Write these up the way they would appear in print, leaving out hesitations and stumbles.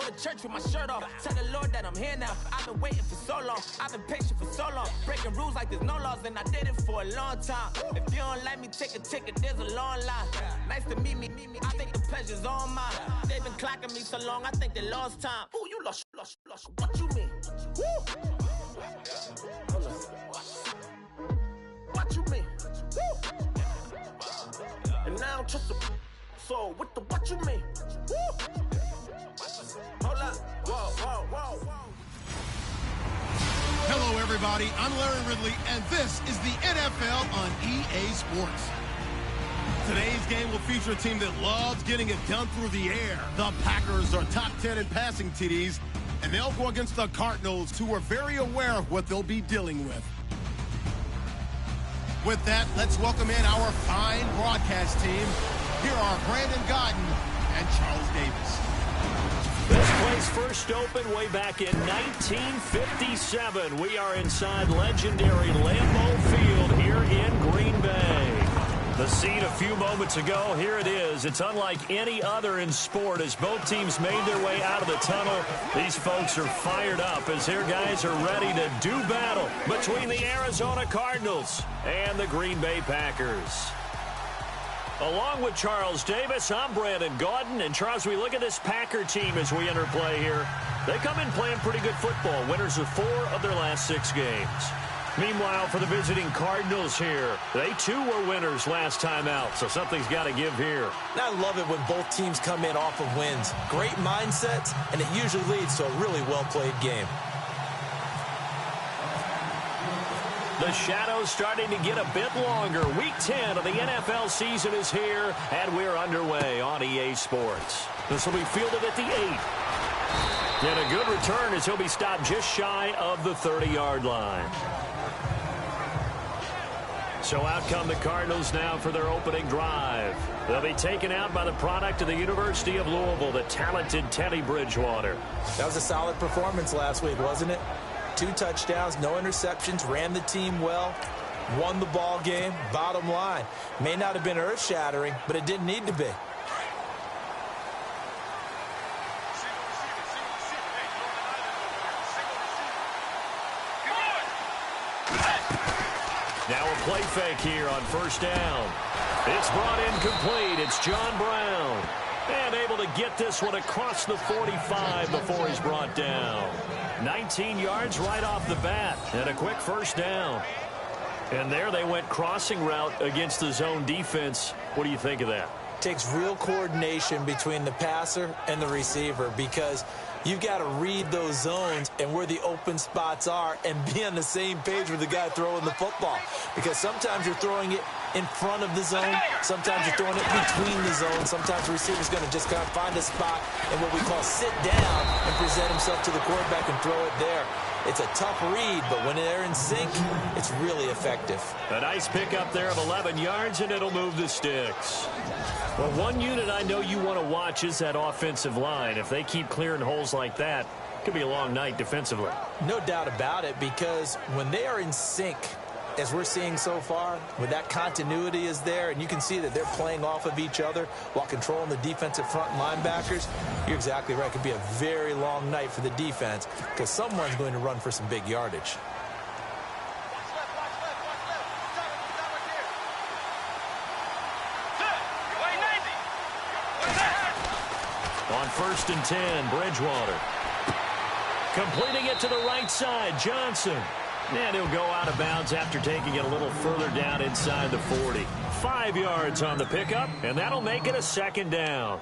to church with my shirt off. Tell the Lord that I'm here now. I've been waiting for so long. I've been patient for so long. Breaking rules like there's no laws, and I did it for a long time. If you don't like me, take a ticket, there's a long line. Nice to meet me. I think the pleasure's all mine. They've been clocking me so long, I think they lost time. Ooh, you lost. What you mean? Woo! What you mean? Woo! And now I'm just a so what you mean? Woo! Hold up. Whoa. Hello, everybody. I'm Larry Ridley, and this is the NFL on EA Sports. Today's game will feature a team that loves getting it done through the air. The Packers are top 10 in passing TDs, and they'll go against the Cardinals, who are very aware of what they'll be dealing with. With that, let's welcome in our fine broadcast team. Here are Brandon Godden and Charles Davis. This place first opened way back in 1957. We are inside legendary Lambeau Field here in Green Bay. The scene a few moments ago, here it is. It's unlike any other in sport as both teams made their way out of the tunnel. These folks are fired up as their guys are ready to do battle between the Arizona Cardinals and the Green Bay Packers. Along with Charles Davis, I'm Brandon Gaudin. And Charles, we look at this Packer team as we enter play here. They come in playing pretty good football, winners of 4 of their last 6 games. Meanwhile, for the visiting Cardinals here, they too were winners last time out, so something's got to give here. I love it when both teams come in off of wins. Great mindsets, and it usually leads to a really well-played game. The shadows starting to get a bit longer. Week 10 of the NFL season is here, and we're underway on EA Sports. This will be fielded at the 8. And a good return as he'll be stopped just shy of the 30-yard line. So out come the Cardinals now for their opening drive. They'll be taken out by the product of the University of Louisville, the talented Teddy Bridgewater. That was a solid performance last week, wasn't it? 2 touchdowns, no interceptions, ran the team well, won the ball game. Bottom line, may not have been earth-shattering, but it didn't need to be. Now a play fake here on first down. It's brought in complete. It's John Brown. And able to get this one across the 45 before he's brought down. 19 yards right off the bat. And a quick first down. And there they went crossing route against the zone defense. What do you think of that? Takes real coordination between the passer and the receiver because you've got to read those zones and where the open spots are and be on the same page with the guy throwing the football. Because sometimes you're throwing it in front of the zone. Sometimes you're throwing it between the zones. Sometimes the receiver's going to just kind of find a spot and what we call sit down and present himself to the quarterback and throw it there. It's a tough read, but when they're in sync, it's really effective. A nice pickup there of 11 yards, and it'll move the sticks. Well, one unit I know you want to watch is that offensive line. If they keep clearing holes like that, it could be a long night defensively. No doubt about it, because when they are in sync, as we're seeing so far, when that continuity is there, and you can see that they're playing off of each other while controlling the defensive front linebackers, you're exactly right. It could be a very long night for the defense because someone's going to run for some big yardage. On 1st and 10, Bridgewater. Completing it to the right side, Johnson. And he'll go out of bounds after taking it a little further down inside the 40. 5 yards on the pickup, and that'll make it a 2nd down.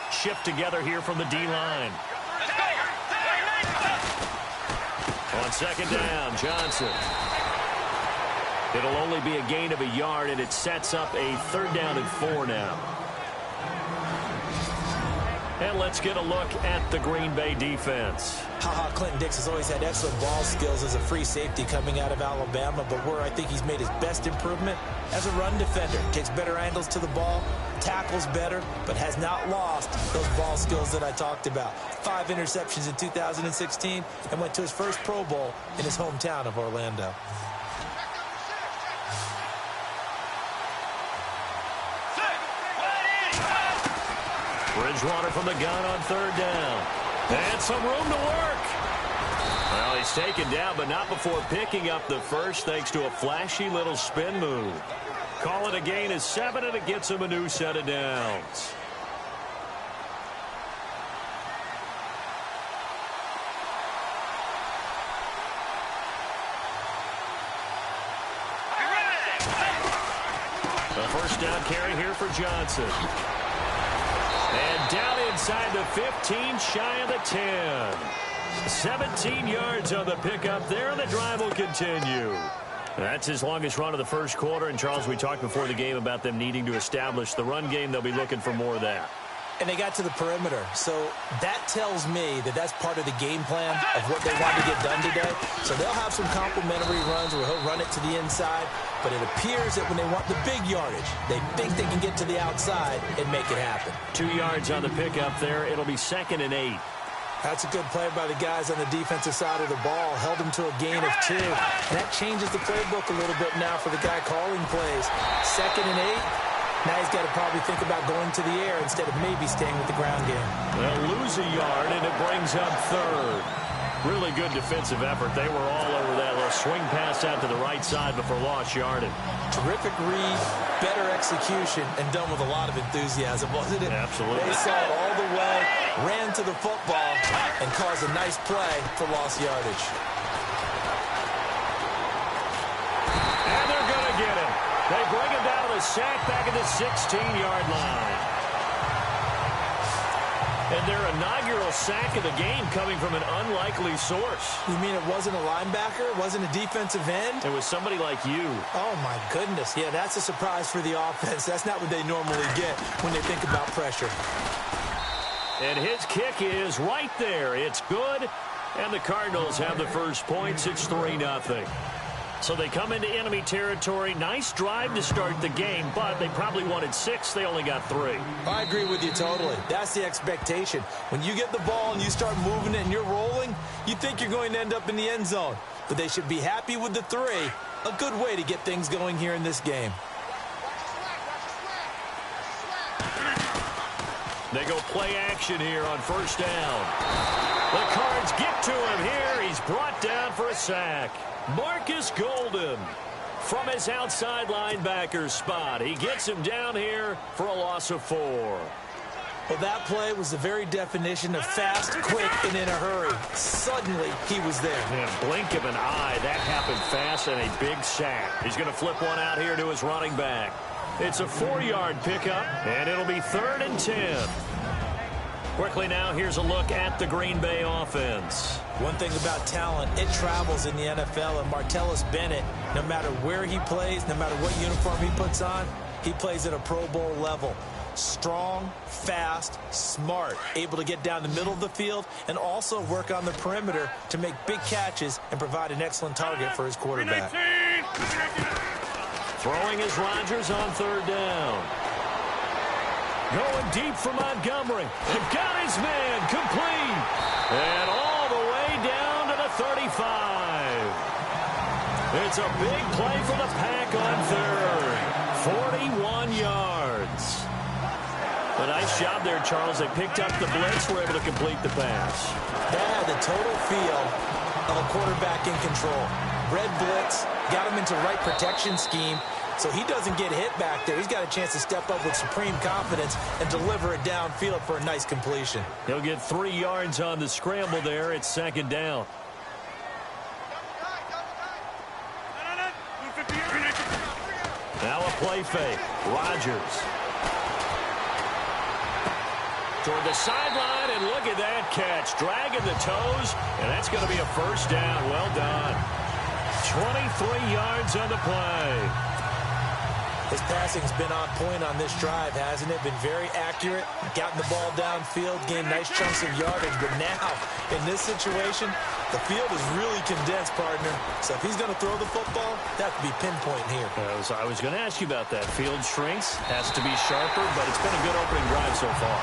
Shift together here from the D-line. On 2nd down, Johnson. It'll only be a gain of a yard, and it sets up a 3rd down and 4 now. And let's get a look at the Green Bay defense. Clinton Dix has always had excellent ball skills as a free safety coming out of Alabama, but where I think he's made his best improvement as a run defender. Takes better angles to the ball, tackles better, but has not lost those ball skills that I talked about. 5 interceptions in 2016 and went to his first Pro Bowl in his hometown of Orlando. Bridgewater from the gun on third down. And some room to work. Well, he's taken down, but not before picking up the first thanks to a flashy little spin move. Call it a gain of 7, and it gets him a new set of downs. The first down carry here for Johnson. And down inside the 15, shy of the 10. 17 yards on the pickup there, and the drive will continue. That's his longest run of the first quarter. And, Charles, we talked before the game about them needing to establish the run game. They'll be looking for more of that. And they got to the perimeter. So that tells me that that's part of the game plan of what they want to get done today. So they'll have some complimentary runs where he'll run it to the inside. But it appears that when they want the big yardage, they think they can get to the outside and make it happen. 2 yards on the pickup there. It'll be 2nd and 8. That's a good play by the guys on the defensive side of the ball. Held them to a gain of 2. And that changes the playbook a little bit now for the guy calling plays. 2nd and 8. Now he's got to probably think about going to the air instead of maybe staying with the ground game. They'll lose a yard, and it brings up 3rd. Really good defensive effort. They were all over that little swing pass out to the right side before lost yardage. Terrific read, better execution, and done with a lot of enthusiasm, wasn't it? Absolutely. They saw it all the way, ran to the football, and caused a nice play for lost yardage. And they're going to get him. They bring him down to the sack back at the 16-yard line. And their inaugural sack of the game coming from an unlikely source. You mean it wasn't a linebacker? It wasn't a defensive end? It was somebody like you. Oh, my goodness. Yeah, that's a surprise for the offense. That's not what they normally get when they think about pressure. And his kick is right there. It's good. And the Cardinals have the first points. It's 3-0. So they come into enemy territory. Nice drive to start the game, but they probably wanted 6. They only got 3. I agree with you totally. That's the expectation. When you get the ball and you start moving it and you're rolling, you think you're going to end up in the end zone. But they should be happy with the 3. A good way to get things going here in this game. They go play action here on first down. The Cards get to him here. He's brought down for a sack. Marcus Golden from his outside linebacker spot. He gets him down here for a loss of 4. Well, that play was the very definition of fast, quick, and in a hurry. Suddenly, he was there. Man, blink of an eye. That happened fast and a big sack. He's going to flip one out here to his running back. It's a 4-yard pickup, and it'll be 3rd and 10. Quickly now, here's a look at the Green Bay offense. One thing about talent, it travels in the NFL, and Martellus Bennett, no matter where he plays, no matter what uniform he puts on, he plays at a Pro Bowl level. Strong, fast, smart, able to get down the middle of the field and also work on the perimeter to make big catches and provide an excellent target for his quarterback. Throwing is Rodgers on 3rd down. Going deep for Montgomery. And got his man complete. And all the way down to the 35. It's a big play for the Pack on 3rd. 41 yards. A nice job there, Charles. They picked up the blitz, were able to complete the pass. That had the total feel of a quarterback in control. Red blitz, got him into right protection scheme, so he doesn't get hit back there. He's got a chance to step up with supreme confidence and deliver it downfield for a nice completion. He'll get 3 yards on the scramble there. It's 2nd down. Now a play fake. Rodgers. Toward the sideline, and look at that catch. Dragging the toes, and that's going to be a first down. Well done. 23 yards on the play. His passing's been on point on this drive, hasn't it? Been very accurate, gotten the ball downfield, gained nice chunks of yardage. But now, in this situation, the field is really condensed, partner. So if he's going to throw the football, that could be pinpoint here. I was going to ask you about that. Field shrinks, has to be sharper, but it's been a good opening drive so far.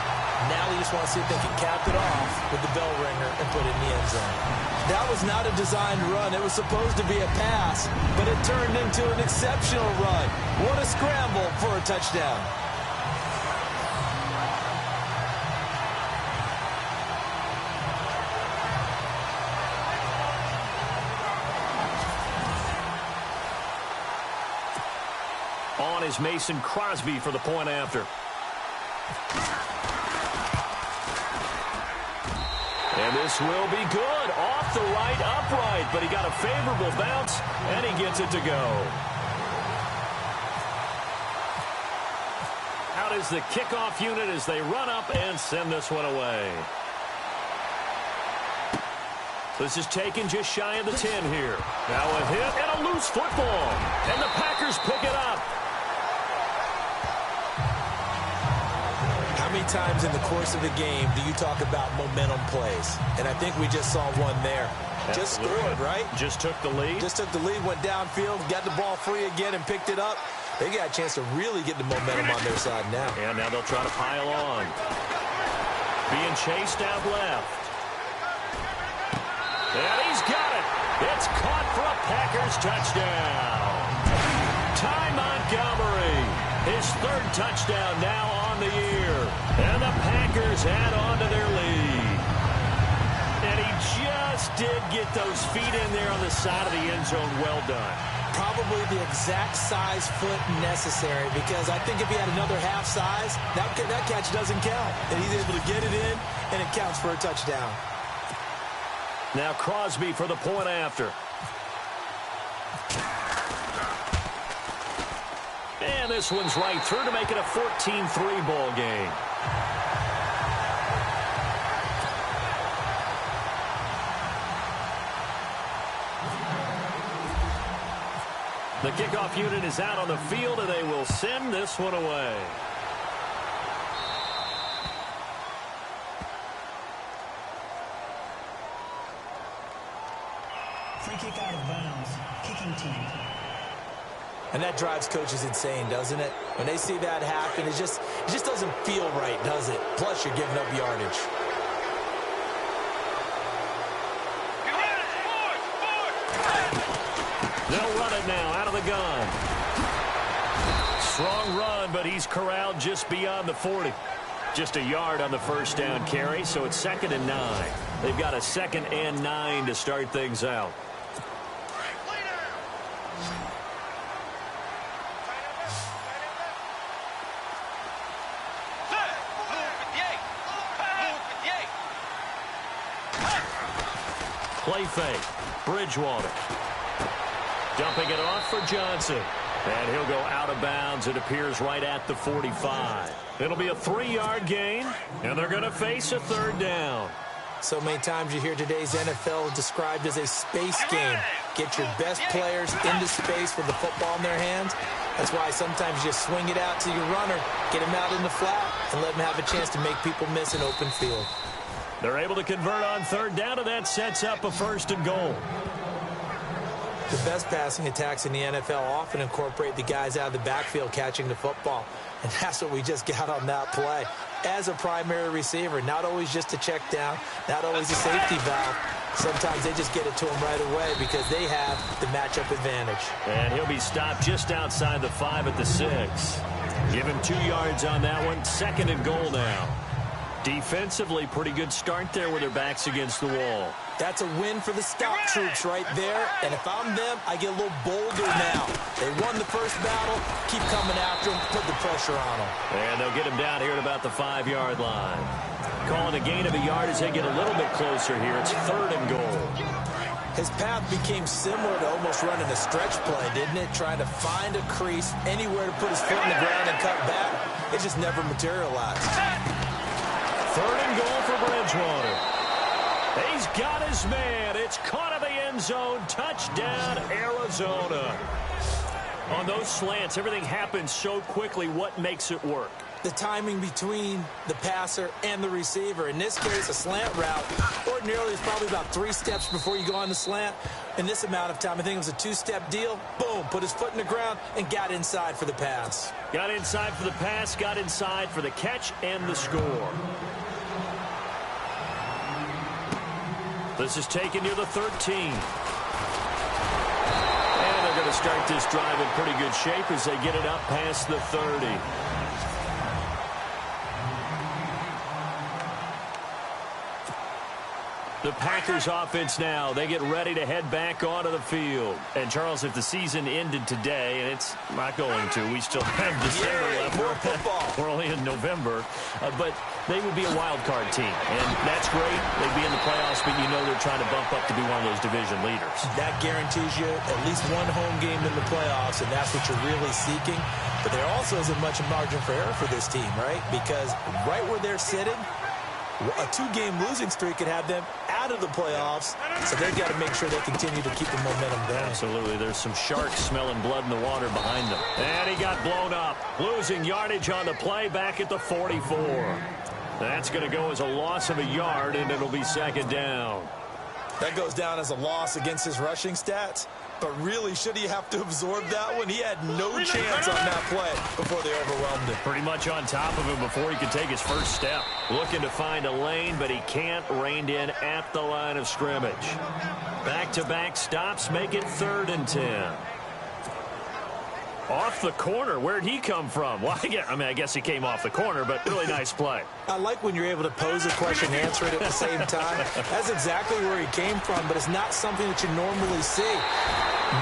Now they just want to see if they can cap it off with the bell ringer and put it in the end zone. That was not a designed run. It was supposed to be a pass, but it turned into an exceptional run. What a scramble for a touchdown. on is Mason Crosby for the point after. And this will be good. Off the right upright, but he got a favorable bounce, and he gets it to go. Out is the kickoff unit as they run up and send this one away. This is taken just shy of the 10 here. Now a hit and a loose football. And the Packers pick it up. How many times in the course of the game do you talk about momentum plays? And I think we just saw one there. Just scored, right? Just took the lead. Just took the lead, went downfield, got the ball free again and picked it up. They got a chance to really get the momentum on their side now. And now they'll try to pile on. Being chased out left. And he's got it. It's caught for a Packers touchdown. Ty Montgomery, his third touchdown now on the year. And the Packers add on to their lead. And he just did get those feet in there on the side of the end zone. Well done. Probably the exact size foot necessary, because I think if he had another half size, that catch doesn't count. And he's able to get it in, and it counts for a touchdown. Now Crosby for the point after. And this one's right through to make it a 14-3 ball game. The kickoff unit is out on the field, and they will send this one away. Free kick out of bounds. Kicking team. And that drives coaches insane, doesn't it? When they see that happen, it just doesn't feel right, does it? Plus, you're giving up yardage. They'll run it now out of the gun. Strong run, but he's corralled just beyond the 40. Just a yard on the first down carry, so it's 2nd and 9. They've got a 2nd and 9 to start things out. Play fake. Bridgewater. Dumping it off for Johnson. And he'll go out of bounds. It appears right at the 45. It'll be a 3-yard gain, and they're going to face a 3rd down. So many times you hear today's NFL described as a space game. Get your best players into space with the football in their hands. That's why sometimes you just swing it out to your runner, get him out in the flat, and let him have a chance to make people miss an open field. They're able to convert on 3rd down, and that sets up a 1st and goal. The best passing attacks in the NFL often incorporate the guys out of the backfield catching the football. And that's what we just got on that play. As a primary receiver, not always just a check down, not always a safety valve. Sometimes they just get it to him right away because they have the matchup advantage. And he'll be stopped just outside the 5 at the 6. Give him 2 yards on that one. 2nd and goal now. Defensively, pretty good start there with their backs against the wall. That's a win for the scout troops right there. And if I'm them, I get a little bolder now. They won the first battle. Keep coming after them. Put the pressure on them. And they'll get him down here at about the 5-yard line. Calling a gain of a yard as they get a little bit closer here. It's 3rd and goal. His path became similar to almost running a stretch play, didn't it? Trying to find a crease, anywhere to put his foot in the ground and cut back. It just never materialized. 3rd and goal for Bridgewater. He's got his man. It's caught in the end zone. Touchdown, Arizona. On those slants, everything happens so quickly. What makes it work? The timing between the passer and the receiver. In this case, a slant route. Ordinarily, it's probably about 3 steps before you go on the slant. In this amount of time, I think it was a 2-step deal. Boom, put his foot in the ground and got inside for the pass. Got inside for the pass, got inside for the catch and the score. This is taken near the 13. And they're going to start this drive in pretty good shape as they get it up past the 30. The Packers offense now, they get ready to head back onto the field. And, Charles, if the season ended today, and it's not going to, we still have December left. More football. We're only in November. But they would be a wild card team. And that's great. They'd be in the playoffs, but you know they're trying to bump up to be one of those division leaders. That guarantees you at least one home game in the playoffs, and that's what you're really seeking. But there also isn't much margin for error for this team, right? Because right where they're sitting, a 2-game losing streak could have them out of the playoffs, so they've got to make sure they continue to keep the momentum going. Absolutely. There's some sharks smelling blood in the water behind them. And he got blown up. Losing yardage on the play back at the 44. That's going to go as a loss of a yard, and it'll be second down. That goes down as a loss against his rushing stats. But really, should he have to absorb that one? He had no chance on that play before they overwhelmed him. Pretty much on top of him before he could take his first step. Looking to find a lane, but he can't. Reined in at the line of scrimmage. Back-to-back stops make it 3rd and 10. Off the corner. Where'd he come from? Well, I guess he came off the corner, but really nice play. I like when you're able to pose a question and answer it at the same time. That's exactly where he came from, but it's not something that you normally see.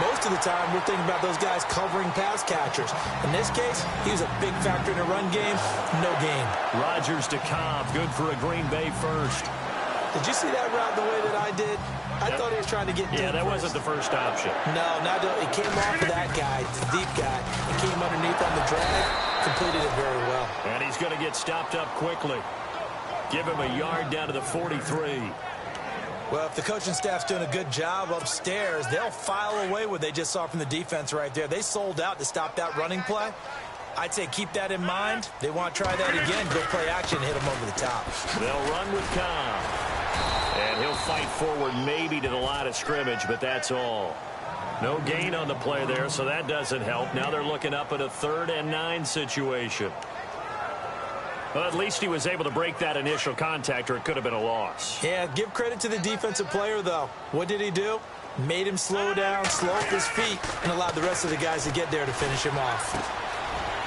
Most of the time, we're thinking about those guys covering pass catchers. In this case, he was a big factor in the run game. No gain. Rodgers to Cobb. Good for a Green Bay first. Did you see that route the way that I did? I thought he was trying to get deep. Yeah, that wasn't the first option. No, it came off of that guy, the deep guy. He came underneath on the drag, completed it very well. And he's going to get stopped up quickly. Give him a yard down to the 43. Well, if the coaching staff's doing a good job upstairs, they'll file away what they just saw from the defense right there. They sold out to stop that running play. I'd say keep that in mind. They want to try that again. Go play action and hit them over the top. They'll run with Cobb. And he'll fight forward maybe to the line of scrimmage, but that's all. No gain on the play there, so that doesn't help. Now they're looking up at a 3rd and 9 situation. Well, at least he was able to break that initial contact, or it could have been a loss. Yeah, give credit to the defensive player, though. What did he do? Made him slow down, slow up his feet, and allowed the rest of the guys to get there to finish him off.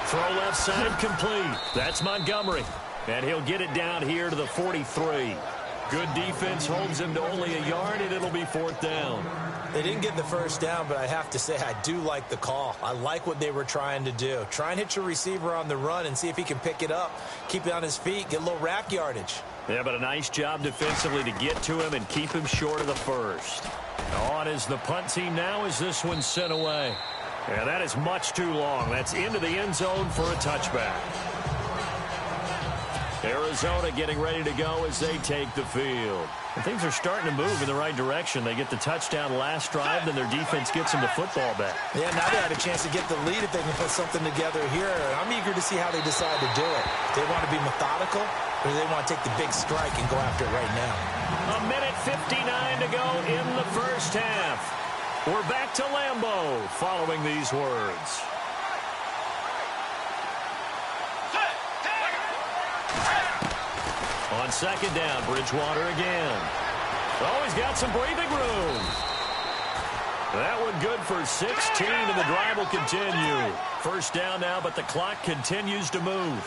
Throw left side complete. That's Montgomery. And he'll get it down here to the 43. Good defense holds him to only a yard, and it'll be 4th down. They didn't get the first down, but I have to say I do like the call. I like what they were trying to do. Try and hit your receiver on the run and see if he can pick it up, keep it on his feet, get a little rack yardage. Yeah, but a nice job defensively to get to him and keep him short of the first. On is the punt team now as this one's sent away. Yeah, that is much too long. That's into the end zone for a touchback. Arizona getting ready to go as they take the field. And things are starting to move in the right direction. They get the touchdown last drive, then their defense gets them the football back. Yeah, now they had a chance to get the lead if they can put something together here. I'm eager to see how they decide to do it. Do they want to be methodical, or do they want to take the big strike and go after it right now? A minute 59 to go in the first half. We're back to Lambeau following these words. On second down, Bridgewater again. Oh, he's got some breathing room. That one good for 16, and the drive will continue. First down now, but the clock continues to move.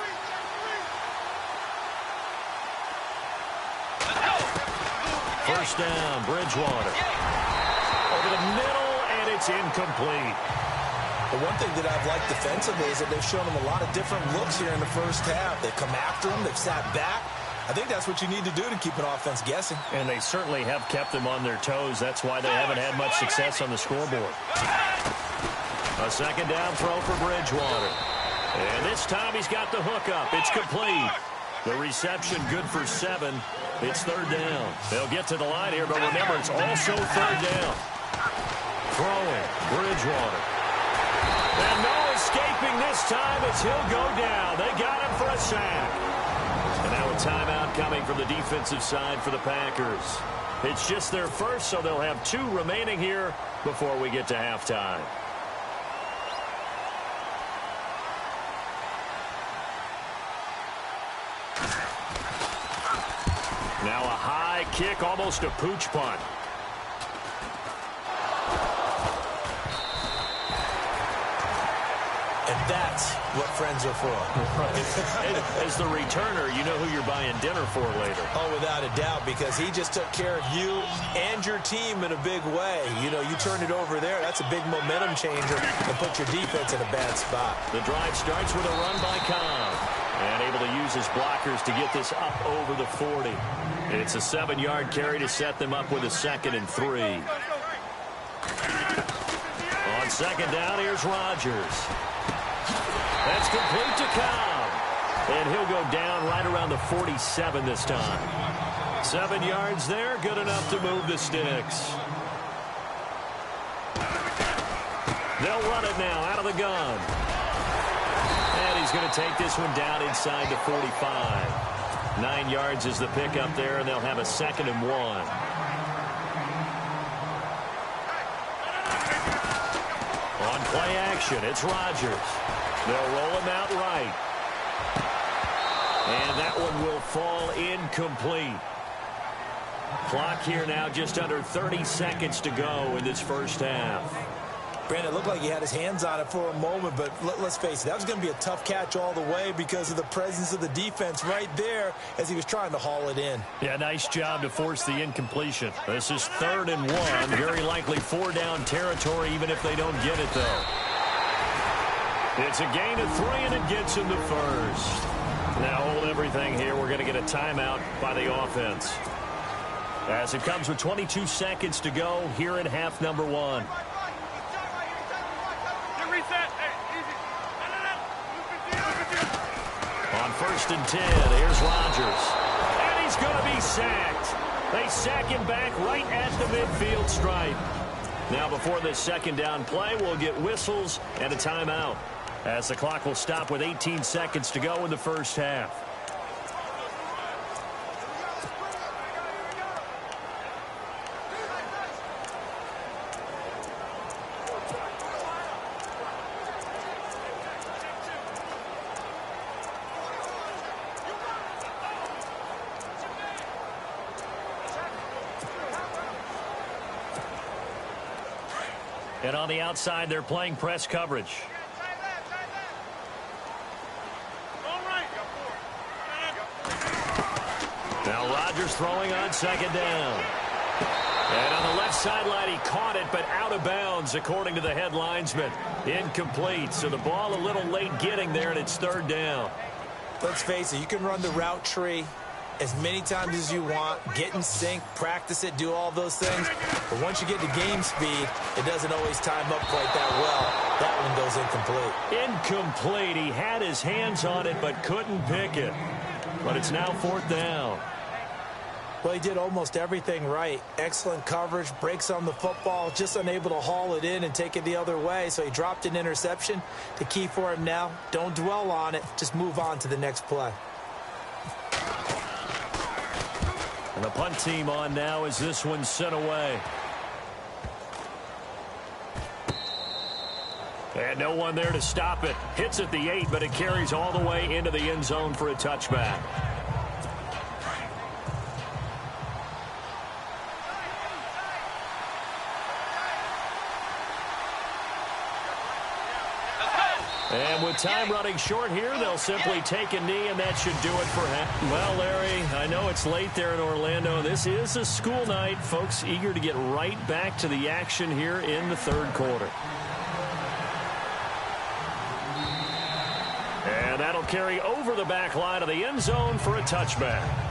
First down, Bridgewater. Over the middle, and it's incomplete. The one thing that I've liked defensively is that they've shown them a lot of different looks here in the first half. They've come after them. They've sat back. I think that's what you need to do to keep an offense guessing. And they certainly have kept them on their toes. That's why they haven't had much success on the scoreboard. A second down throw for Bridgewater. And this time he's got the hook up. It's complete. The reception good for 7. It's third down. They'll get to the line here, but remember, it's also third down. Throwing, Bridgewater. And no escaping this time as he'll go down. They got him for a sack. And now a timeout coming from the defensive side for the Packers. It's just their first, so they'll have 2 remaining here before we get to halftime. Now a high kick, almost a pooch punt. And that's what friends are for. As the returner, you know who you're buying dinner for later. Oh, without a doubt, because he just took care of you and your team in a big way. You know, you turned it over there. That's a big momentum changer and put your defense in a bad spot. The drive starts with a run by Cobb. And able to use his blockers to get this up over the 40. It's a 7-yard carry to set them up with a 2nd and 3. On second down, here's Rodgers. That's complete to Cobb. And he'll go down right around the 47 this time. 7 yards there, good enough to move the sticks. They'll run it now out of the gun. And he's going to take this one down inside the 45. 9 yards is the pickup there, and they'll have a 2nd and 1. On play action, it's Rodgers. They'll roll him out right. And that one will fall incomplete. Clock here now just under 30 seconds to go in this first half. Brandon, it looked like he had his hands on it for a moment, but let's face it, that was going to be a tough catch all the way because of the presence of the defense right there as he was trying to haul it in. Yeah, nice job to force the incompletion. This is 3rd and 1. Very likely 4-down territory even if they don't get it, though. It's a gain of 3, and it gets him to first. Now hold everything here. We're going to get a timeout by the offense. As it comes with 22 seconds to go here in half number 1. On 1st and 10, here's Rodgers. And he's going to be sacked. They sack him back right at the midfield stripe. Now before this 2nd down play, we'll get whistles and a timeout, as the clock will stop with 18 seconds to go in the first half. And on the outside, they're playing press coverage. Now Rodgers throwing on 2nd down. And on the left sideline, he caught it, but out of bounds, according to the head linesman. Incomplete, so the ball a little late getting there, and it's 3rd down. Let's face it, you can run the route tree as many times as you want, get in sync, practice it, do all those things. But once you get to game speed, it doesn't always time up quite that well. That one goes incomplete. Incomplete. He had his hands on it, but couldn't pick it. But it's now 4th down. Well, he did almost everything right. Excellent coverage, breaks on the football, just unable to haul it in and take it the other way. So he dropped an interception. The key for him now, don't dwell on it. Just move on to the next play. And the punt team on now as this one's sent away. And no one there to stop it. Hits at the 8, but it carries all the way into the end zone for a touchback. And with time running short here, they'll simply take a knee, and that should do it for half. Well, Larry, I know it's late there in Orlando. This is a school night. Folks eager to get right back to the action here in the 3rd quarter. And that'll carry over the back line of the end zone for a touchback.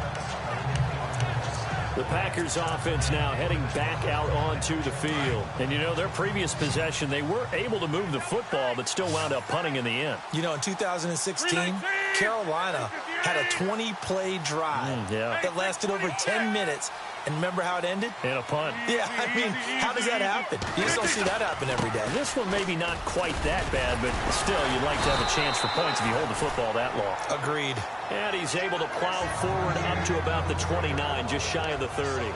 The Packers offense now heading back out onto the field. And, you know, their previous possession, they were able to move the football, but still wound up punting in the end. You know, in 2016, Carolina had a 20-play drive that lasted over 10 minutes. And remember how it ended? In a punt. Yeah, I mean, how does that happen? You just don't see that happen every day. This one maybe not quite that bad, but still, you'd like to have a chance for points if you hold the football that long. Agreed. And he's able to plow forward up to about the 29, just shy of the 30.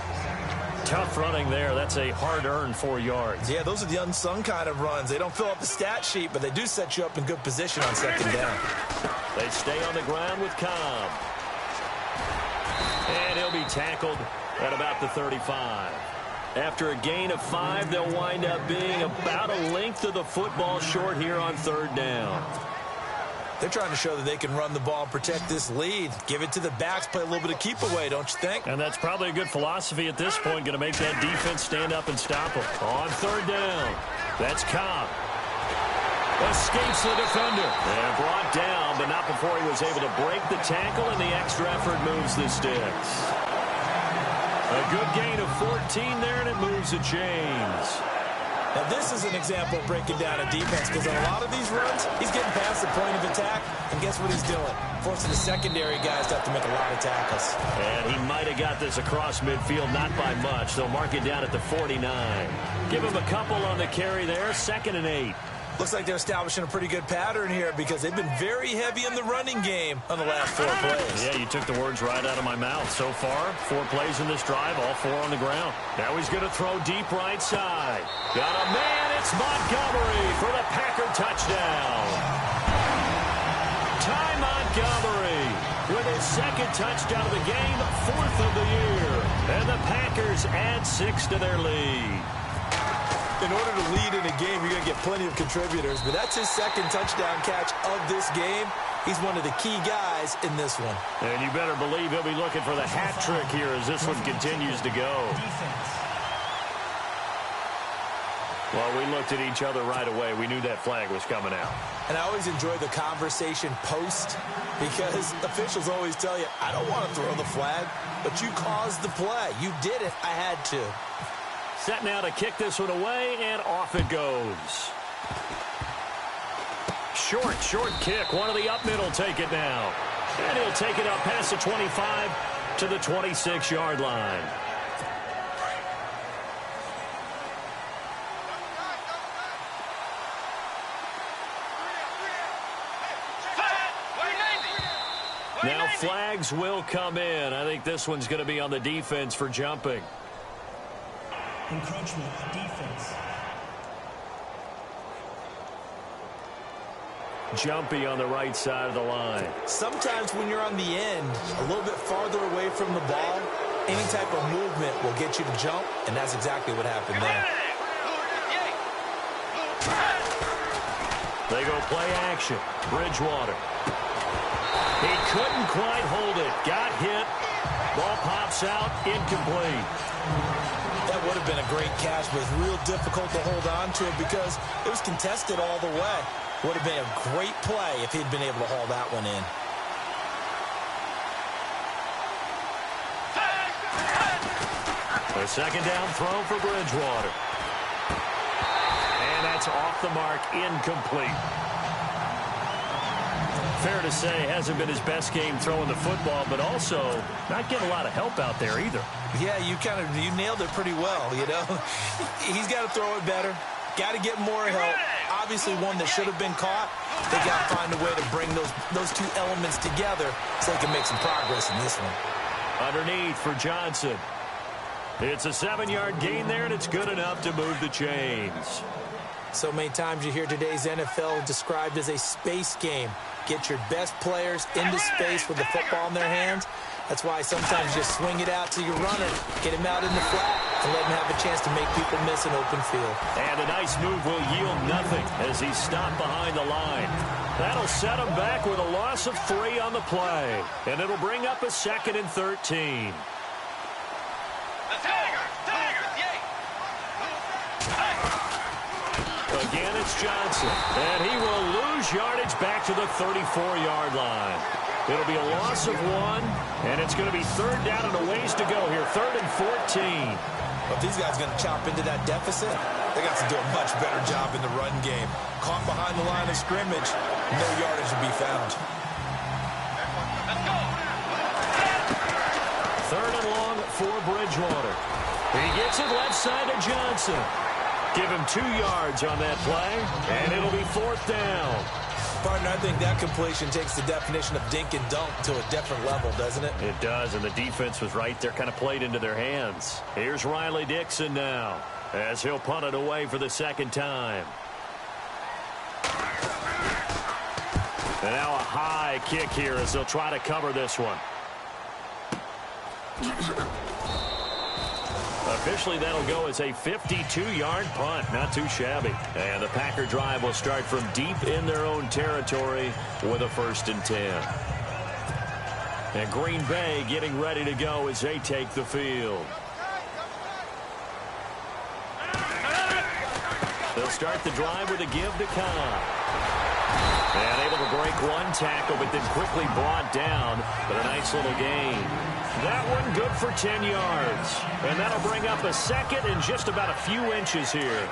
Tough running there. That's a hard-earned 4 yards. Yeah, those are the unsung kind of runs. They don't fill up the stat sheet, but they do set you up in good position on 2nd down. They stay on the ground with Cobb. And he'll be tackled at about the 35. After a gain of 5, they'll wind up being about a length of the football short here on 3rd down. They're trying to show that they can run the ball and protect this lead. Give it to the backs, play a little bit of keep away, don't you think? And that's probably a good philosophy at this point, going to make that defense stand up and stop them. On 3rd down, that's Cobb. Escapes the defender. And brought down, but not before he was able to break the tackle, and the extra effort moves the sticks. A good gain of 14 there, and it moves the chains. Now, this is an example of breaking down a defense, because on a lot of these runs, he's getting past the point of attack, and guess what he's doing? Forcing the secondary guys to have to make a lot of tackles. And he might have got this across midfield, not by much. They'll mark it down at the 49. Give him a couple on the carry there, 2nd and 8. Looks like they're establishing a pretty good pattern here because they've been very heavy in the running game on the last 4 plays. Yeah, you took the words right out of my mouth. So far, 4 plays in this drive, all 4 on the ground. Now he's going to throw deep right side. Got a man, it's Montgomery for the Packer touchdown. Ty Montgomery with his 2nd touchdown of the game, 4th of the year. And the Packers add 6 to their lead. In order to lead in a game, you're going to get plenty of contributors, but that's his 2nd touchdown catch of this game. He's one of the key guys in this one. And you better believe he'll be looking for the hat trick here as this one continues to go. Well, we looked at each other right away. We knew that flag was coming out. And I always enjoy the conversation post because officials always tell you, I don't want to throw the flag, but you caused the play. You did it. I had to. Set now to kick this one away, and off it goes. Short kick. One of the up middle take it now. And he'll take it up past the 25 to the 26-yard line. Now flags will come in. I think this one's going to be on the defense for jumping. Encroachment, defense. Jumpy on the right side of the line. Sometimes when you're on the end, a little bit farther away from the ball, any type of movement will get you to jump, and that's exactly what happened there. They go play action. Bridgewater. He couldn't quite hold it. Got hit. Ball pops out. Incomplete. That would have been a great catch, but it's real difficult to hold on to it because it was contested all the way. Would have been a great play if he'd been able to haul that one in. A 2nd down throw for Bridgewater. And that's off the mark, incomplete. Fair to say, hasn't been his best game throwing the football, but also not getting a lot of help out there either. Yeah, you nailed it pretty well, you know. He's got to throw it better. Got to get more help. Obviously one that should have been caught. They got to find a way to bring those 2 elements together so they can make some progress in this one. Underneath for Johnson. It's a 7-yard gain there, and it's good enough to move the chains. So many times you hear today's NFL described as a space game. Get your best players into space with the football in their hands. That's why sometimes you just swing it out to your runner, get him out in the flat, and let him have a chance to make people miss an open field. And a nice move will yield nothing as he's stopped behind the line. That'll set him back with a loss of 3 on the play. And it'll bring up a 2nd and 13. Again, it's Johnson. And he will lose yardage back to the 34-yard line. It'll be a loss of 1, and it's going to be 3rd down and a ways to go here. 3rd and 14. But these guys are going to chop into that deficit. They got to do a much better job in the run game. Caught behind the line of scrimmage, no yardage to be found. 3rd and long for Bridgewater. He gets it left side to Johnson. Give him 2 yards on that play, and it'll be 4th down. Partner, I think that completion takes the definition of dink and dunk to a different level, doesn't it? It does, and the defense was right there, kind of played into their hands. Here's Riley Dixon now, as he'll punt it away for the 2nd time. And now a high kick here as they'll try to cover this one. Officially, that'll go as a 52-yard punt. Not too shabby. And the Packer drive will start from deep in their own territory with a 1st and 10. And Green Bay getting ready to go as they take the field. They'll start the drive with a give to Cobb. And able to break one tackle, but then quickly brought down. But a nice little gain. That one good for 10 yards. And that'll bring up a 2nd and just about a few inches here.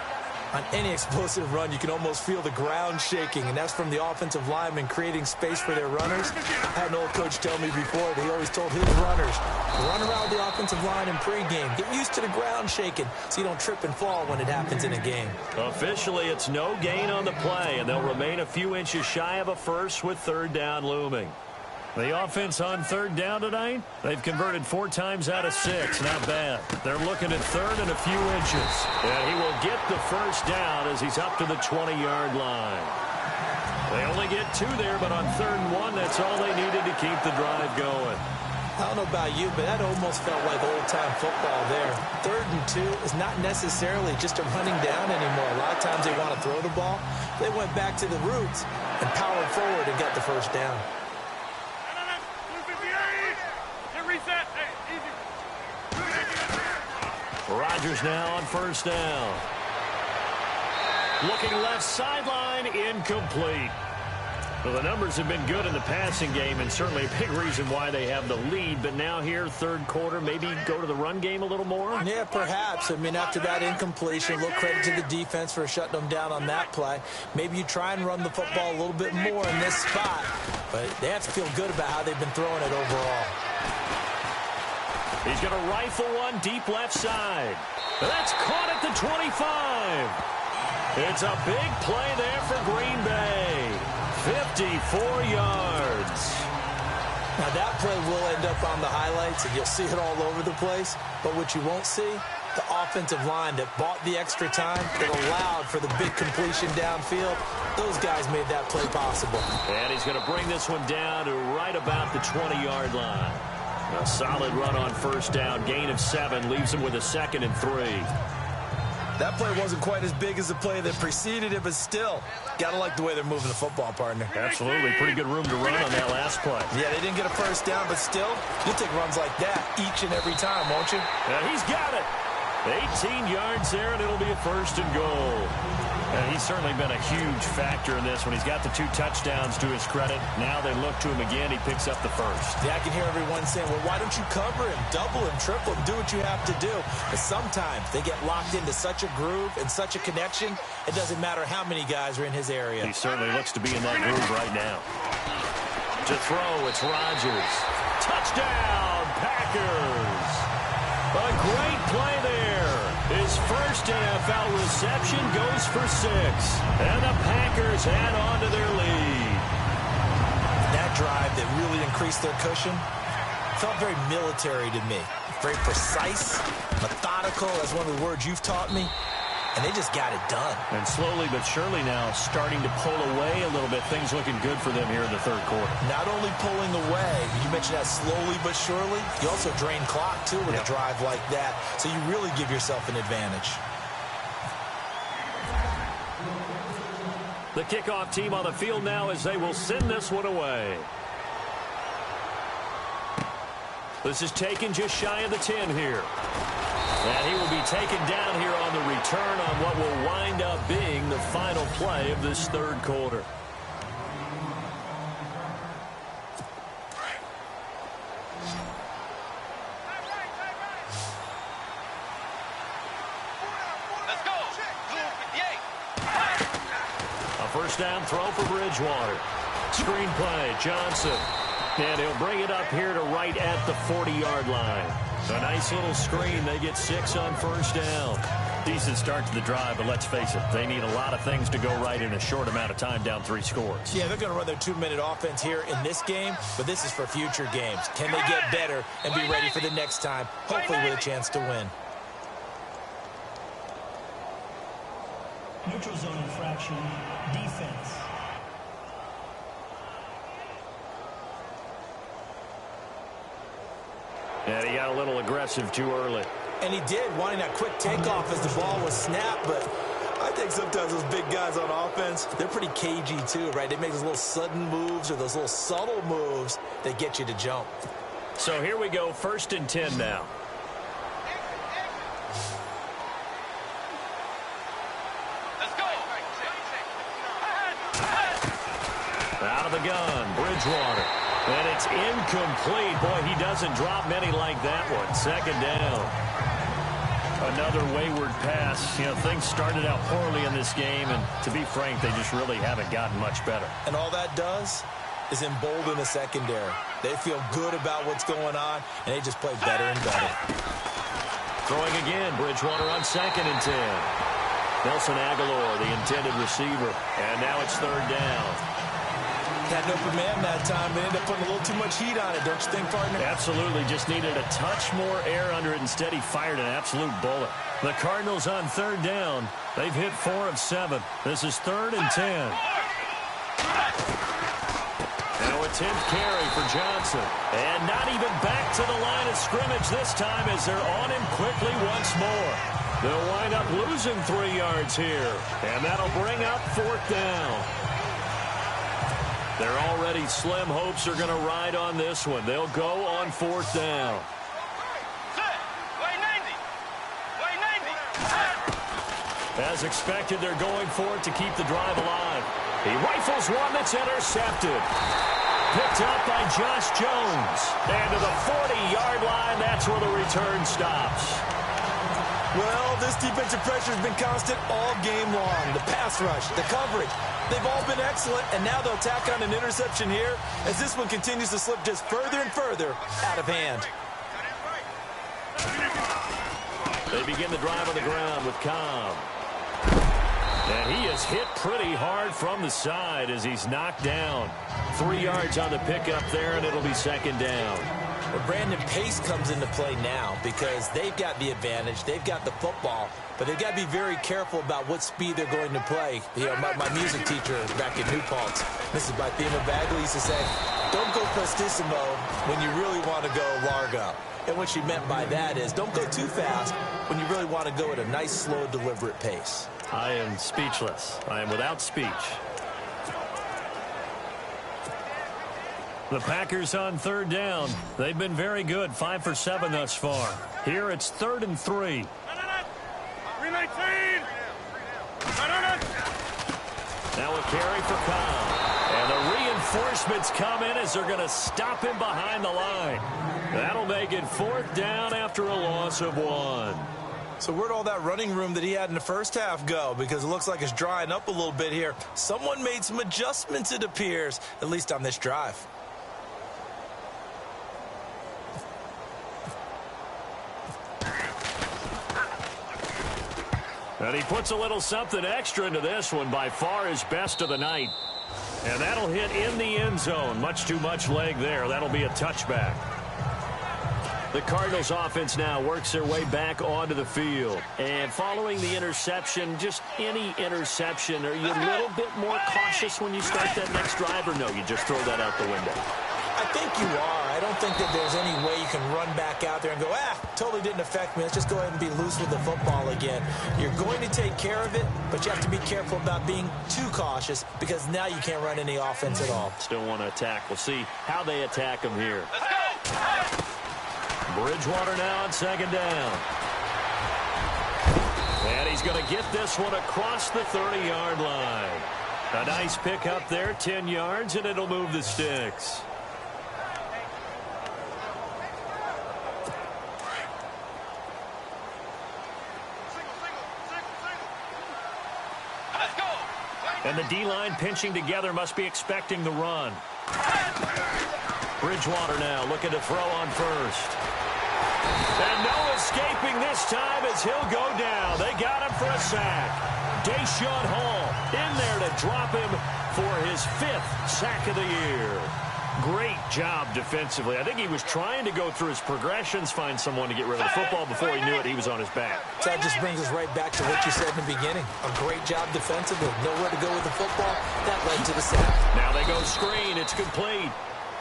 On any explosive run, you can almost feel the ground shaking, and that's from the offensive linemen creating space for their runners. I had an old coach tell me before that he always told his runners, run around the offensive line in pregame. Get used to the ground shaking so you don't trip and fall when it happens in a game. Officially, it's no gain on the play, and they'll remain a few inches shy of a 1st with 3rd down looming. The offense on 3rd down tonight, they've converted 4 times out of 6. Not bad. They're looking at 3rd and a few inches. And he will get the 1st down as he's up to the 20-yard line. They only get 2 there, but on 3rd and 1, that's all they needed to keep the drive going. I don't know about you, but that almost felt like old-time football there. 3rd and 2 is not necessarily just a running down anymore. A lot of times they want to throw the ball. They went back to the roots and powered forward and got the 1st down. Rodgers now on 1st down. Looking left sideline, incomplete. Well, the numbers have been good in the passing game, and certainly a big reason why they have the lead. But now here, 3rd quarter, maybe go to the run game a little more? Yeah, perhaps. I mean, after that incompletion, a little credit to the defense for shutting them down on that play. Maybe you try and run the football a little bit more in this spot. But they have to feel good about how they've been throwing it overall. He's going to rifle one deep left side. That's caught at the 25. It's a big play there for Green Bay. 54 yards. Now that play will end up on the highlights, and you'll see it all over the place. But what you won't see, the offensive line that bought the extra time, that allowed for the big completion downfield. Those guys made that play possible. And he's going to bring this one down to right about the 20-yard line. A solid run on 1st down. Gain of 7 leaves him with a 2nd and 3. That play wasn't quite as big as the play that preceded it, but still, got to like the way they're moving the football, partner. Absolutely. Pretty good room to run on that last play. Yeah, they didn't get a 1st down, but still, you'll take runs like that each and every time, won't you? And he's got it. 18 yards there, and it'll be a 1st and goal. And he's certainly been a huge factor in this when he's got the 2 touchdowns to his credit. Now they look to him again. He picks up the 1st. Yeah, I can hear everyone saying, well, why don't you cover him, double him, triple him, do what you have to do. But sometimes they get locked into such a groove and such a connection, it doesn't matter how many guys are in his area. He certainly looks to be in that groove right now. To throw, it's Rodgers. Touchdown, Packers. A great play there. His first NFL reception goes for 6. And the Packers add on to their lead. That drive that really increased their cushion felt very military to me. Very precise, methodical, that's one of the words you've taught me. And they just got it done. And slowly but surely now starting to pull away a little bit. Things looking good for them here in the 3rd quarter. Not only pulling away, you mentioned that slowly but surely. You also drain clock, too, with a drive like that. So you really give yourself an advantage. The kickoff team on the field now as they will send this one away. This is taken just shy of the 10 here. And he will be taken down here on the return on what will wind up being the final play of this 3rd quarter. Let's go. A 1st down throw for Bridgewater. Screen play, Johnson. And he'll bring it up here to right at the 40-yard line. A nice little screen. They get 6 on 1st down. Decent start to the drive, but let's face it, they need a lot of things to go right in a short amount of time, down 3 scores. Yeah, they're going to run their 2-minute offense here in this game, but this is for future games. Can they get better and be ready for the next time, hopefully with a chance to win? Neutral zone infraction, defense. And he got a little aggressive too early. And he did, wanting that quick takeoff as the ball was snapped, but I think sometimes those big guys on offense, they're pretty cagey too, right? They make those little sudden moves or those little subtle moves that get you to jump. So here we go, 1st and 10 now. Out of the gun, Bridgewater. And it's incomplete. Boy, he doesn't drop many like that one. 2nd down. Another wayward pass. You know, things started out poorly in this game, and to be frank, they just really haven't gotten much better. And all that does is embolden the secondary. They feel good about what's going on, and they just play better and better. Throwing again, Bridgewater on 2nd and 10. Nelson Aguilar, the intended receiver. And now it's 3rd down. Had an open man that time, but ended up putting a little too much heat on it, don't you think, partner? Absolutely. Just needed a touch more air under it. Instead, he fired an absolute bullet. The Cardinals on 3rd down. They've hit 4 of 7. This is 3rd and 10. Now a 10th carry for Johnson. And not even back to the line of scrimmage this time as they're on him quickly once more. They'll wind up losing 3 yards here. And that'll bring up 4th down. Their already slim hopes are going to ride on this one. They'll go on 4th down. As expected, they're going for it to keep the drive alive. He rifles one that's intercepted. Picked up by Josh Jones. And to the 40-yard line, that's where the return stops. Well, this defensive pressure has been constant all game long. The pass rush, the coverage, they've all been excellent, and now they'll tack on an interception here as this one continues to slip just further and further out of hand. They begin the drive on the ground with Cobb. And he is hit pretty hard from the side as he's knocked down. 3 yards on the pickup there, and it'll be 2nd down. Well, Brandon, pace comes into play now because they've got the advantage. They've got the football, but they've got to be very careful about what speed they're going to play. You know, my music teacher back in New Paltz, Mrs. Bythema Bagley, used to say, don't go prestissimo when you really want to go largo. And what she meant by that is don't go too fast when you really want to go at a nice, slow, deliberate pace. I am speechless. I am without speech. The Packers on 3rd down. They've been very good, 5 for 7 thus far. Here it's 3rd and 3. 319. Now a carry for Cobb. And the reinforcements come in as they're going to stop him behind the line. That'll make it 4th down after a loss of 1. So where'd all that running room that he had in the first half go? Because it looks like it's drying up a little bit here. Someone made some adjustments, it appears, at least on this drive. And he puts a little something extra into this one, by far his best of the night. And that'll hit in the end zone. Much too much leg there. That'll be a touchback. The Cardinals offense now works their way back onto the field. And following the interception, just any interception, are you a little bit more cautious when you start that next drive, or no, you just throw that out the window? I think you are. I don't think that there's any way you can run back out there and go, totally didn't affect me. Let's just go ahead and be loose with the football again. You're going to take care of it, but you have to be careful about being too cautious because now you can't run any offense at all. Still want to attack. We'll see how they attack him here. Bridgewater now on 2nd down. And he's going to get this one across the 30-yard line. A nice pick up there, 10 yards, and it'll move the sticks. And the D-line pinching together must be expecting the run. Bridgewater now looking to throw on first. And no escaping this time as he'll go down. They got him for a sack. Deshaun Hall in there to drop him for his 5th sack of the year. Great job defensively. I think he was trying to go through his progressions, find someone to get rid of the football. Before he knew it, he was on his back. So that just brings us right back to what you said in the beginning. A great job defensively. Nowhere to go with the football. That led to the sack. Now they go screen. It's complete.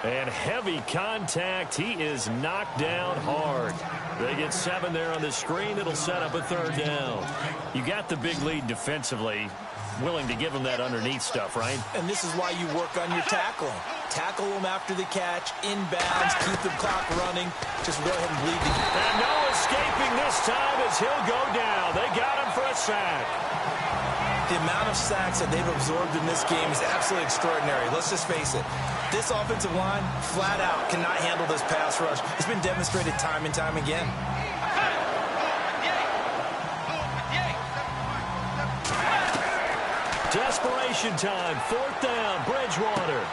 And heavy contact. He is knocked down hard. They get 7 there on the screen. It'll set up a 3rd down. You got the big lead defensively. Willing to give them that underneath stuff, right? And this is why you work on your tackling. Tackle them after the catch, inbounds, keep the clock running. Just go ahead and bleed the game. And no escaping this time as he'll go down. They got him for a sack. The amount of sacks that they've absorbed in this game is absolutely extraordinary. Let's just face it. This offensive line, flat out, cannot handle this pass rush. It's been demonstrated time and time again. Desperation time. 4th down. Bridgewater.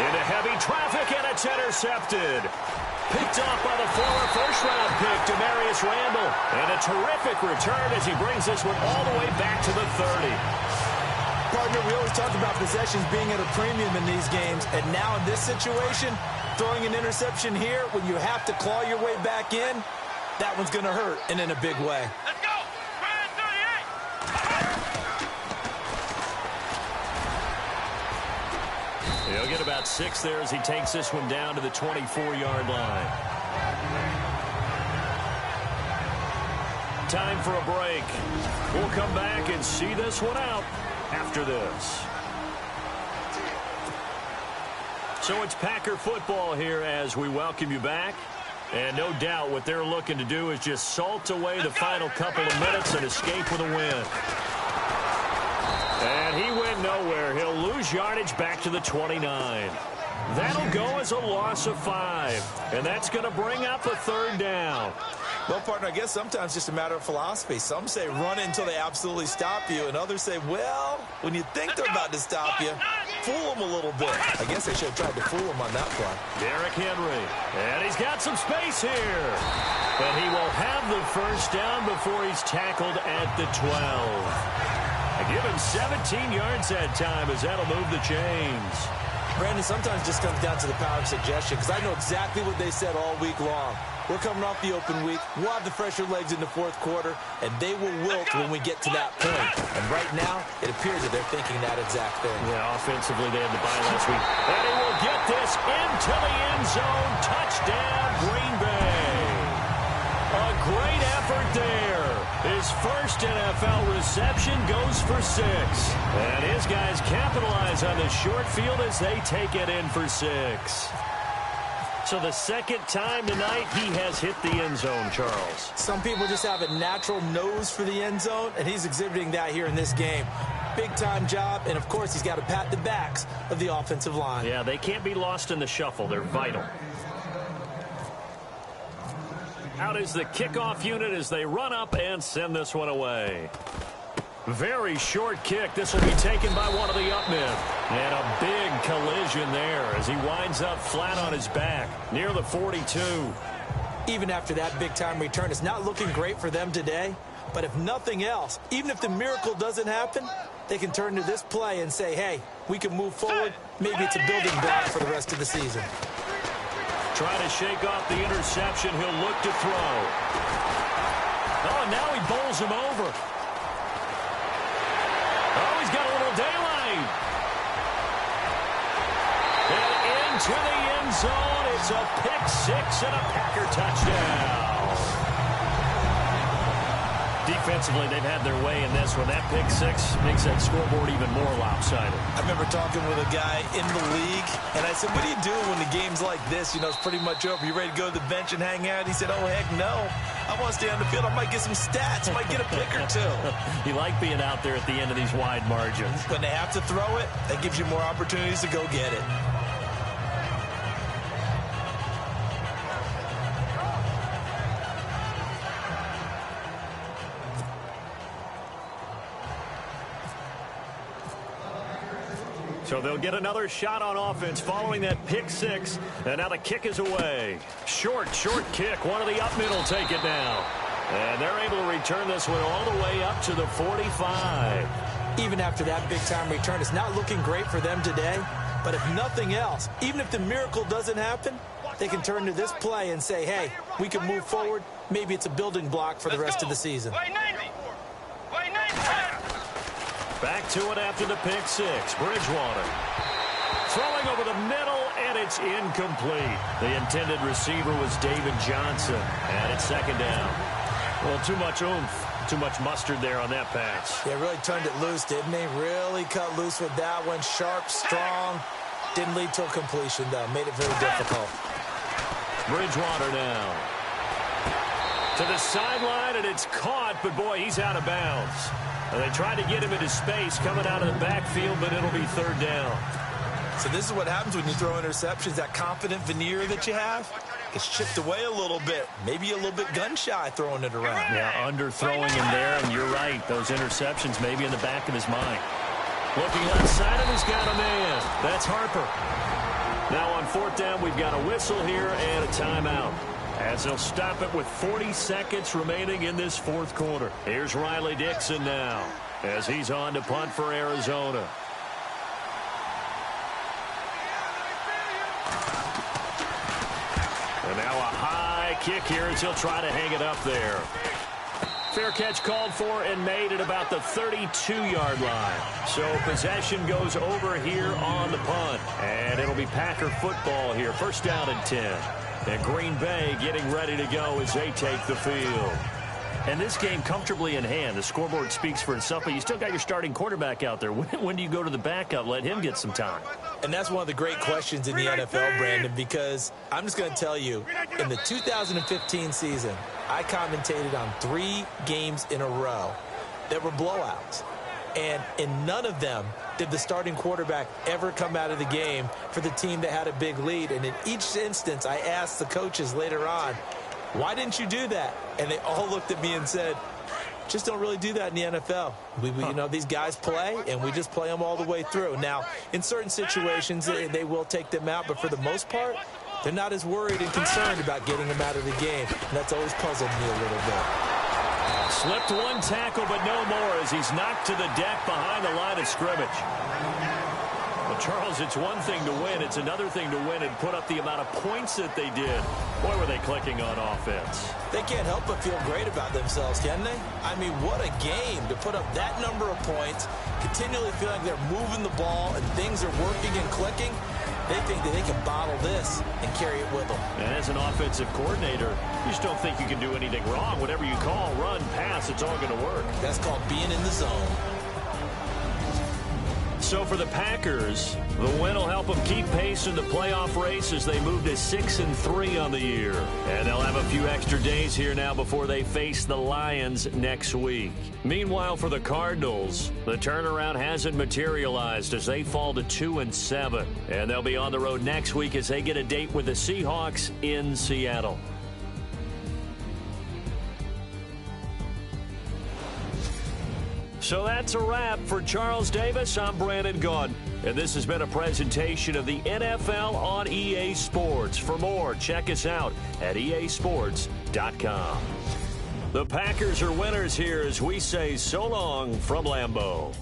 Into heavy traffic, and it's intercepted. Picked off by the former first-round pick, Demarius Randall. And a terrific return as he brings this one all the way back to the 30. Partner, we always talk about possessions being at a premium in these games. And now in this situation, throwing an interception here when you have to claw your way back in, that one's going to hurt, and in a big way. Let's go! Ryan 38! He'll get about 6 there as he takes this one down to the 24-yard line. Time for a break. We'll come back and see this one out after this. So it's Packer football here as we welcome you back. And no doubt what they're looking to do is just salt away the final couple of minutes and escape with a win. And he went nowhere. He'll lose yardage back to the 29. That'll go as a loss of 5. And that's going to bring up a 3rd down. Well, partner, I guess sometimes it's just a matter of philosophy. Some say run it until they absolutely stop you, and others say, well, when you think they're about to stop you, fool them a little bit. I guess they should have tried to fool them on that play. Derrick Henry, and he's got some space here. But he will have the 1st down before he's tackled at the 12. I give him 17 yards that time as that'll move the chains. Brandon, sometimes it just comes down to the power of suggestion, because I know exactly what they said all week long. We're coming off the open week. We'll have the fresher legs in the 4th quarter, and they will wilt when we get to that point. And right now, it appears that they're thinking that exact thing. Yeah, offensively, they had to buy last week. And he will get this into the end zone. Touchdown, Green Bay. A great effort there. His first NFL reception goes for 6. And his guys capitalize on the short field as they take it in for 6. So the 2nd time tonight he has hit the end zone, Charles. Some people just have a natural nose for the end zone, and he's exhibiting that here in this game. Big-time job, and of course he's got to pat the backs of the offensive line. Yeah, they can't be lost in the shuffle. They're vital. Out is the kickoff unit as they run up and send this one away. Very short kick. This will be taken by one of the up men. And a big collision there as he winds up flat on his back near the 42. Even after that big-time return, it's not looking great for them today. But if nothing else, even if the miracle doesn't happen, they can turn to this play and say, hey, we can move forward. Maybe it's a building block for the rest of the season. Trying to shake off the interception. He'll look to throw. Oh, and now he bowls him over. Oh, he's got a little daylight. And into the end zone. It's a pick-6 and a Packer touchdown. Defensively, they've had their way in this one. That pick-6 makes that scoreboard even more lopsided. I remember talking with a guy in the league, and I said, what do you do when the game's like this? You know, it's pretty much over. You ready to go to the bench and hang out? He said, oh, heck no. I want to stay on the field. I might get some stats. I might get a pick or 2. You like being out there at the end of these wide margins. When they have to throw it, that gives you more opportunities to go get it. So they'll get another shot on offense following that pick-6. And now the kick is away. Short kick. One of the up middle take it now. And they're able to return this one all the way up to the 45. Even after that big-time return, it's not looking great for them today. But if nothing else, even if the miracle doesn't happen, they can turn to this play and say, hey, we can move forward. Maybe it's a building block for the rest of the season. Back to it after the pick-6. Bridgewater throwing over the middle, and and it's incomplete. The intended receiver was David Johnson, and it's second down. Well, too much oomph, too much mustard there on that pass. Yeah, really turned it loose, didn't he? Really cut loose with that one. Sharp, strong. Didn't lead to a completion, though. Made it very difficult. Bridgewater now. To the sideline, and it's caught, but boy, he's out of bounds. And they tried to get him into space coming out of the backfield, but it'll be third down. So this is what happens when you throw interceptions. That confident veneer that you have gets chipped away a little bit. Maybe a little bit gun-shy throwing it around. Yeah, underthrowing him there, and you're right. Those interceptions maybe in the back of his mind. Looking outside, and he's got a man. That's Harper. Now on fourth down, we've got a whistle here and a timeout, as they'll stop it with 40 seconds remaining in this fourth quarter. Here's Riley Dixon now, as he's on to punt for Arizona. And now a high kick here as he'll try to hang it up there. Fair catch called for and made at about the 32-yard line. So possession goes over here on the punt. And it'll be Packer football here. First down and 10. And Green Bay getting ready to go as they take the field. And this game comfortably in hand. The scoreboard speaks for itself, but you still got your starting quarterback out there. When do you go to the backup? Let him get some time. And that's one of the great questions in the NFL, Brandon, because I'm just going to tell you, in the 2015 season, I commentated on 3 games in a row that were blowouts. And in none of them did the starting quarterback ever come out of the game for the team that had a big lead. And in each instance, I asked the coaches later on, why didn't you do that? And they all looked at me and said, just don't really do that in the NFL. You know, these guys play, and we just play them all the way through. Now, in certain situations, they will take them out, but for the most part, they're not as worried and concerned about getting them out of the game. And that's always puzzled me a little bit. Slipped one tackle, but no more as he's knocked to the deck behind the line of scrimmage. Well, Charles, it's one thing to win. It's another thing to win and put up the amount of points that they did. Boy, were they clicking on offense. They can't help but feel great about themselves, can they? I mean, what a game to put up that number of points, continually feel like they're moving the ball and things are working and clicking. They think that they can bottle this and carry it with them. And as an offensive coordinator, you just don't think you can do anything wrong. Whatever you call, run, pass, it's all going to work. That's called being in the zone. So for the Packers, the win will help them keep pace in the playoff race as they move to 6-3 on the year. And they'll have a few extra days here now before they face the Lions next week. Meanwhile, for the Cardinals, the turnaround hasn't materialized as they fall to 2-7. And they'll be on the road next week as they get a date with the Seahawks in Seattle. So that's a wrap. For Charles Davis, I'm Brandon Gaudin. And this has been a presentation of the NFL on EA Sports. For more, check us out at easports.com. The Packers are winners here as we say so long from Lambeau.